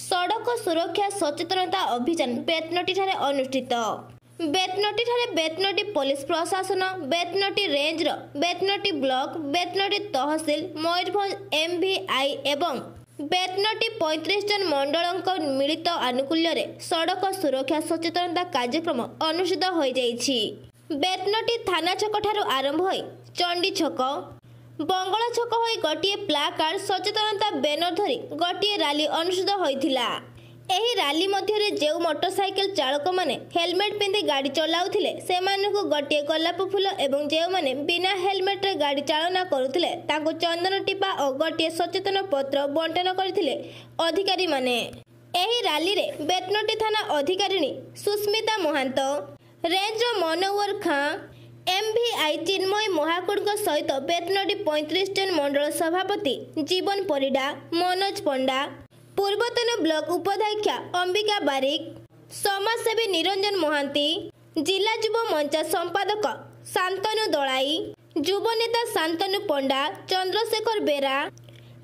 सड़क सुरक्षा सचेतनता अभियान बेतनटी ठारे अनुष्ठित। बेतनटी ठारे बेतनटी पुलिस प्रशासन, बेतनटी रेंज, बेतनटी ब्लॉक, बेतनटी तहसील, मयूरभंज एमवीआई एवं बेतनटी 35 जन मंडल मिलित आनुकूल्य रे सड़क सुरक्षा सचेतनता कार्यक्रम अनुष्ठित हो जाइछि। बेतनटी थाना छक ठारू आरंभ होई चंडी छक, बंगला छक होई गोटे प्लाकार्ड सचेतनता बैनर धरी गोटे रैली अनुष्ठित होइथिला। एही रैली मध्य जो मोटरसाइकेल चालक माने हेलमेट पिंधि गाड़ी चलाउथिले सेमानकु गोटे गोलाप फूल एवं जो माने बिना हेलमेट रे गाड़ी चालना करुथिले ताको चंदन टीपा और गोटे सचेतन पत्र बंटन करथिले अधिकारी माने। एही रैली रे बेतनटी थाना अधिकारिणी सुस्मिता महांत, रेंज मनोवर खां, एमवीआई चिन्मय महाकुड़ सहित बेतनटी 35 जन मंडल सभापति जीवन परिडा, मनोज पंडा, पूर्वतन ब्लॉक उपाध्यक्षा अंबिका बारिक, समाजसेवी निरंजन महांती, जिला युव मंच संपादक शांतनु दलाई, युव नेता शांतनु पंडा, चंद्रशेखर बेरा,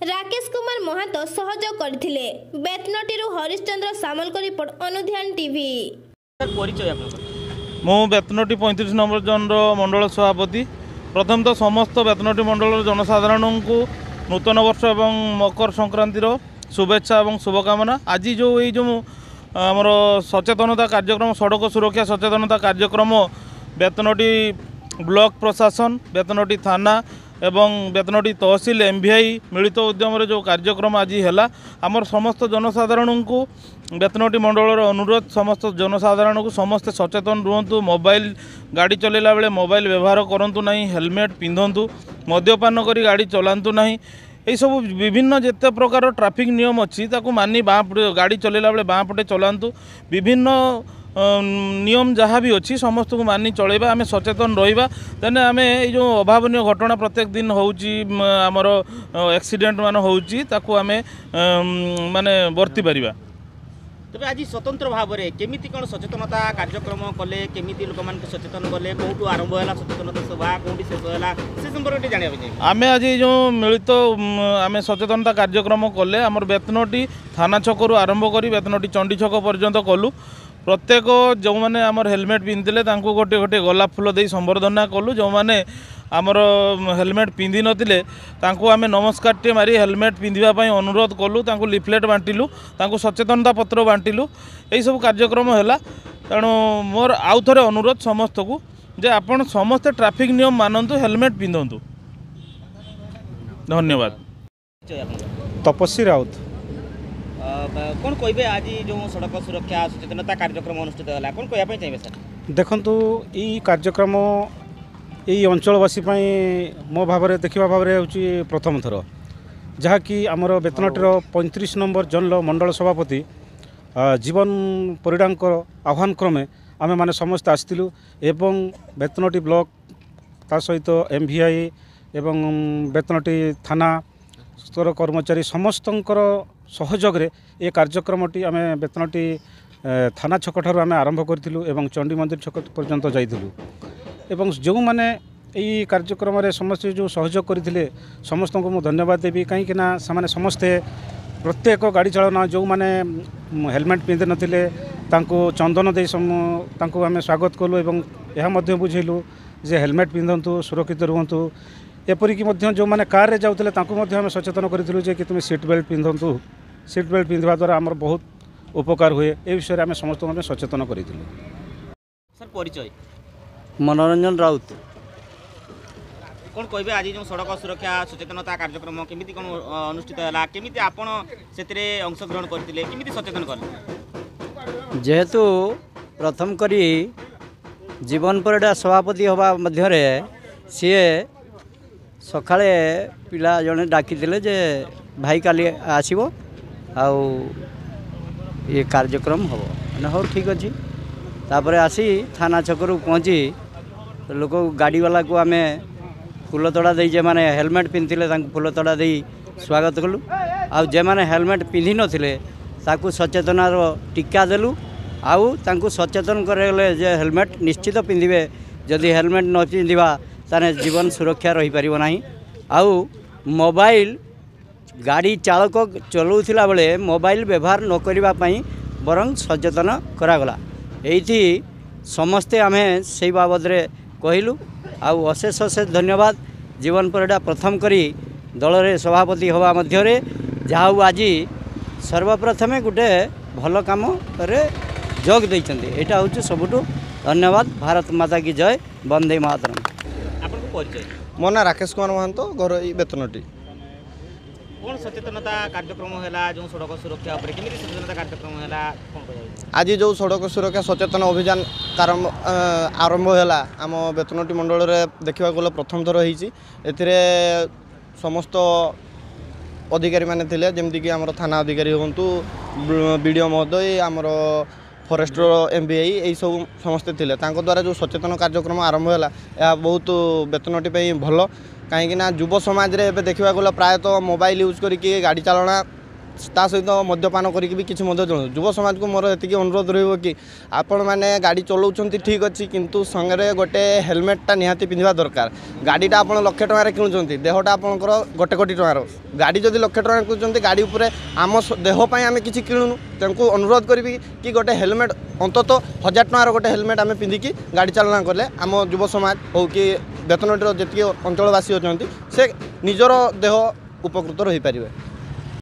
राकेश कुमार महांत सहयोग करथिले। बेतनटी हरिश्चंद्र सामल को रिपोर्ट अनुध्यान टीवी। मु बेतनटी 35 नंबर जन मंडल सभापति। प्रथम तो समस्त बेतनटी मंडल जनसाधारण को नूतन वर्ष एवं मकर संक्रांतिर शुभेच्छा एवं शुभकामना। आज जो आमर सचेतनता कार्यक्रम सड़क सुरक्षा सचेतनता कार्यक्रम बेतनटी ब्लॉक प्रशासन, बेतनटी थाना एवं बेतनटी तहसील एमवीआई मिलित उद्यम जो कार्यक्रम आज है, आमर समस्त जनसाधारण को बेतनटी मंडल अनुरोध समस्त जनसाधारण को समस्ते सचेतन रुहतु। मोबाइल गाड़ी चलेला बेले मोबाइल व्यवहार करूँ ना, हेलमेट पिंधतु, मद्यपान करी गाड़ी चलातु ना। यही सब विभिन्न जिते प्रकार ट्रैफिक नियम अच्छी मानी बाँपटे गाड़ी चलेला बेले बाँपटे चलातु। विभिन्न नियम जहाँ भी अच्छी समस्त को मानी चलेबा, आम सचेतन रहिबा। तेने आम जो अभावनीय घटना प्रत्येक दिन होउची आमर एक्सीडेंट मान होउची ताकू आमे माने वर्ती परिबा। तबे आज स्वतंत्र भाव में केमिति कौन सचेतनता कार्यक्रम कले, केमिति लोक मान सचेतन कले, कोठू आरंभ होला सचेतनता सभा, कोठी शेष होला से संपर्क में जानिया चाहिए। आमे आज जो मिलित आमे सचेतनता कार्यक्रम कले आमर बेतनटी थाना छकरू आरंभ करी बेतनटी चंडी छक पर्यंत कलु। प्रत्येक जो मैंने आमर हेलमेट पिंधिले तांको गोटे गोटे गोलाप फूल दे संबर्धना कलु। जो मैंने आमर हेलमेट पिंधि नथिले तांको आमे नमस्कार टे मारी हेलमेट पिंधिबा पई अनुरोध कलु, तांको लिफलेट बांटिलु, तांको सचेतनता पत्र बांटिलु। यही सब कार्यक्रम है। तेणु मोर आउ थरे अनुरोध समस्त को जे आपण समस्त ट्रैफिक नियम मानतु, हेलमेट पिंधतु। धन्यवाद। तपस्वी राउत। कौन कहे आज जो सड़क सुरक्षा सचेतनता कार्यक्रम अनुष्ठित है कौन कहना चाहिए सर? देखंतु ई कार्यक्रम यही अंचलवासी मो भाव में देखा भाव में हूँ प्रथम थर जहाँकि आमर बेतनटीर 35 नंबर जनल मंडल सभापति जीवन परिडा आह्वान क्रमे आमे माने समस्त आसलु एवं बेतनटी ब्लॉक ता सहित एमवीआई एवं बेतनटी थाना स्तर कर्मचारी समस्तंकर सहयोग रे ये कार्यक्रमटी आमे बेतनटी थाना छक ठारू आमे आरंभ करथिलु एवं चंडी मंदिर छक पर्यंत जाइथिलु एवं जो माने यही कार्यक्रम रे समस्त जो सहयोग करथिले समस्त को मु धन्यवाद देबी। कहीं ना सामाने समस्ते प्रत्येक गाड़ी चालना जो माने हेलमेट पिंधि नथिले तांको चंदन दे तांको आमे स्वागत कलु एवं यह मध्य बुझेलु जे हेलमेट पिंधंतु, सुरक्षित रुहंतु। एपरिक जो मैंने कार रे जाउतले तांको मध्य आमे सचेतन करिथिलु जे कि तुम सीट बेल्ट पिंधंतु। सीट बेल्ट पिंधिबा द्वारा आमर बहुत उपकार हुए ए विषय में आमे समस्त माने सचेतन करिथिलु। सर परिचय? मनोरंजन राउत। कौन कहे आज जो सड़क सुरक्षा सचेतनता कार्यक्रम केमिति कौन अनुष्ठित है, केमिति आपण सेतिरे अंशग्रहण करथिले, केमिति सचेतन कले? जेहेतु प्रथम करी जीवन परिडा सभापति हवा मध्य सी सकाळे पिला जने डाकी जे भाई काली आसीबो आउ ये कार्यक्रम हम मैंने हो ठीक अच्छे। तापर आसी थाना छकरू पहुँची लोक गाड़ी वाला को आमे फूल तोड़ा दे माने हेलमेट पिंधिले फूल तोड़ा दे स्वागत कलु। आउ जे माने हेलमेट पिंधि नथिले ताकू सचेतनार टीका देलु। आउ तांकू सचेतन करले जे हेलमेट निश्चित पिंधिबे, जदि हेलमेट न पिंधिबा ताने जीवन सुरक्षा रही परिबो नाही। आउ मोबाइल गाड़ी चालक चलाउथिला बेले मोबाइल व्यवहार न करबा पई बरं सचेतन करागला एइथि समस्ते आमे सेई बाबद रे कहिलु आउ अशेष अशेष धन्यवाद जीवन परिडा प्रथम करी दल रे सभापति हवा मध्य रे जाऊ आज सर्वप्रथमे गुटे भल काम रे जोग दैछन्ते एटा होछि सबुठु धन्यवाद। भारत माता की जय, वंदे मातरम। आपनको परिचय मो ना राकेश कुमार महांतो घर ई बेतनटी। कौन सचेतनता कार्यक्रम है जो सड़क सुरक्षा उपर केमिति सचेतनता कार्यक्रम है कौन कहबो आज जो सड़क सुरक्षा सचेतन अभियान आरंभ है आम बेतनटी मंडल रे देखा गले प्रथम थर होती एथिरे समस्त अधिकारी माने थिले जेमति कि आमर थाना अधिकारी होंतु बीडीओ महोदय आमर फॉरेस्टर एमबीआई यही सब समस्ते थिले तांको द्वारा जो सचेतन कार्यक्रम आरंभ है यह बहुत बेतनटी पे भल कहीं युव समाज रे एबे देखा गला प्रायतः मोबाइल यूज करके गाड़ी चलाना ता सहित मद्यपान करके भी किसी युव समाज को मोर एति अनुरोध रही कि आपण मैंने गाड़ी चलाउछंती ठीक अच्छी किंतु संगे गोटे हेलमेटा निहाती पिंधा दरकार। गाड़ीटा आप लक्षे टकर किणुंट देहटा आपंकर गोटे कोटी टकर गाड़ी जदि लक्षे टकर किणुंट गाड़ी उपर आम देहपाई आम कि किणुनु तेमको अनुरोध करी कि गोटे हेलमेट अंतत 1000 टकर गोटे हेलमेट आम पिंधिकी गाड़ी चालना कले आम युव समाज हो कि बेतनटीर जी अंचलवासी अच्छा से निजर देह उपकृत रही पारे।